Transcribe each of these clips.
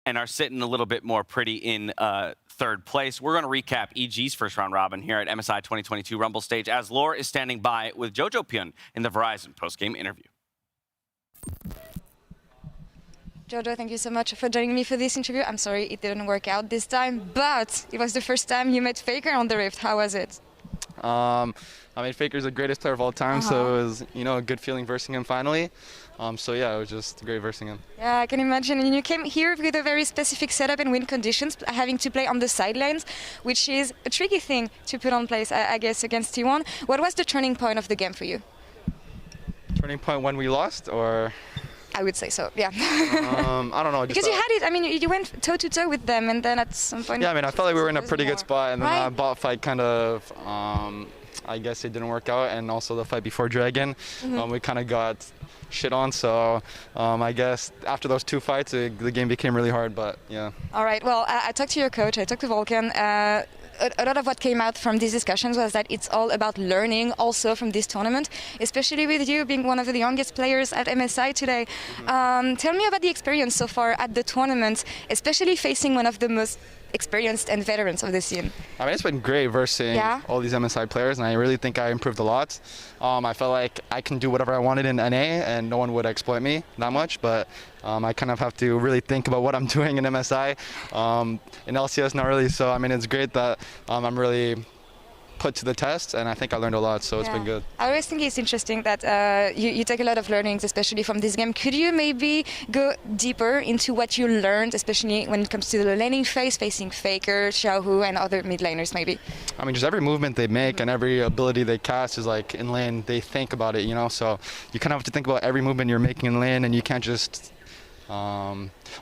and are sitting a little bit more pretty in third place. We're going to recap EG's first round robin here at MSI 2022 Rumble stage as Laure is standing by with Jojopyum in the Verizon post-game interview. Jojo, thank you so much for joining me for this interview. I'm sorry it didn't work out this time, but it was the first time you met Faker on the Rift. How was it? I mean, Faker's the greatest player of all time, so it was, a good feeling versing him finally. So yeah, it was just great versing him. Yeah, I can imagine. And you came here with a very specific setup and win conditions, having to play on the sidelines, which is a tricky thing to put on place, I guess, against T1. What was the turning point of the game for you? Turning point when we lost, or? I would say so, yeah. I don't know. Because you had it, I mean, you went toe-to-toe with them, and then at some point... Yeah, I mean, I felt like we were in a pretty good spot, and then that bot fight kind of, I guess it didn't work out, and also the fight before Dragon, we kind of got shit on, so I guess after those two fights, the game became really hard, but yeah. All right, well, I talked to your coach, I talked to Vulcan. A lot of what came out from these discussions was that it's all about learning also from this tournament, especially with you being one of the youngest players at MSI today. Tell me about the experience so far at the tournament, especially facing one of the most experienced and veterans of the scene. I mean, it's been great versing all these MSI players, and I really think I improved a lot. I felt like I can do whatever I wanted in NA, and no one would exploit me that much, but I kind of have to really think about what I'm doing in MSI. In LCS, not really, so I mean, it's great that I'm really put to the test, and I think I learned a lot, so it's been good. I always think it's interesting that you take a lot of learnings, especially from this game. Could you maybe go deeper into what you learned, especially when it comes to the laning phase, facing Faker, Xiaohu, and other mid laners maybe? I mean, just every movement they make and every ability they cast is like in lane, they think about it, so you kind of have to think about every movement you're making in lane, and you can't just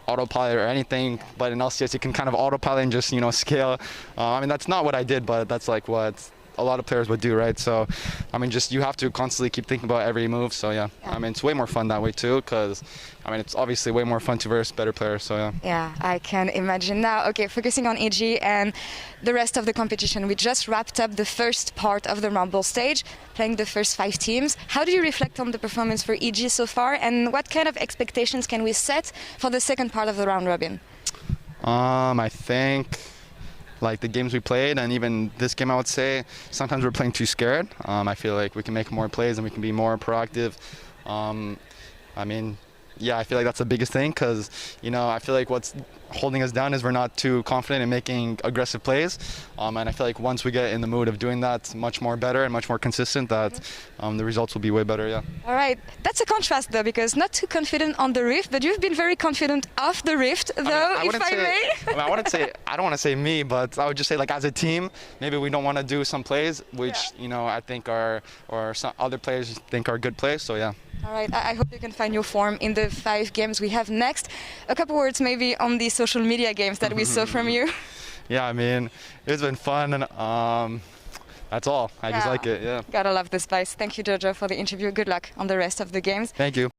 autopilot or anything, but in LCS you can kind of autopilot and just scale. I mean, that's not what I did, but that's like what a lot of players would do, right? So I mean, just you have to constantly keep thinking about every move. So yeah. I mean, it's way more fun that way too, because I mean, it's obviously way more fun to verse better players. So yeah, I can imagine. Now, okay, focusing on EG and the rest of the competition, we just wrapped up the first part of the Rumble stage, playing the first 5 teams. How do you reflect on the performance for EG so far, and what kind of expectations can we set for the second part of the round robin? I think like the games we played, and even this game, I would say sometimes we're playing too scared. I feel like we can make more plays and we can be more proactive. I mean, yeah, I feel like that's the biggest thing, because I feel like what's holding us down is we're not too confident in making aggressive plays, and I feel like once we get in the mood of doing that much more better and much more consistent, that the results will be way better. Yeah. All right, that's a contrast though, because not too confident on the Rift, but you've been very confident off the Rift though, if I may. I don't want to say me, but I would just say, like, as a team, maybe we don't want to do some plays which I think are, or some other players think are good plays. So yeah. All right, I hope you can find your form in the 5 games we have next. A couple words maybe on the social media games that we saw from you. Yeah, I mean, it's been fun, and that's all. I just like it, yeah. Gotta love the spice. Thank you, Jojo, for the interview. Good luck on the rest of the games. Thank you.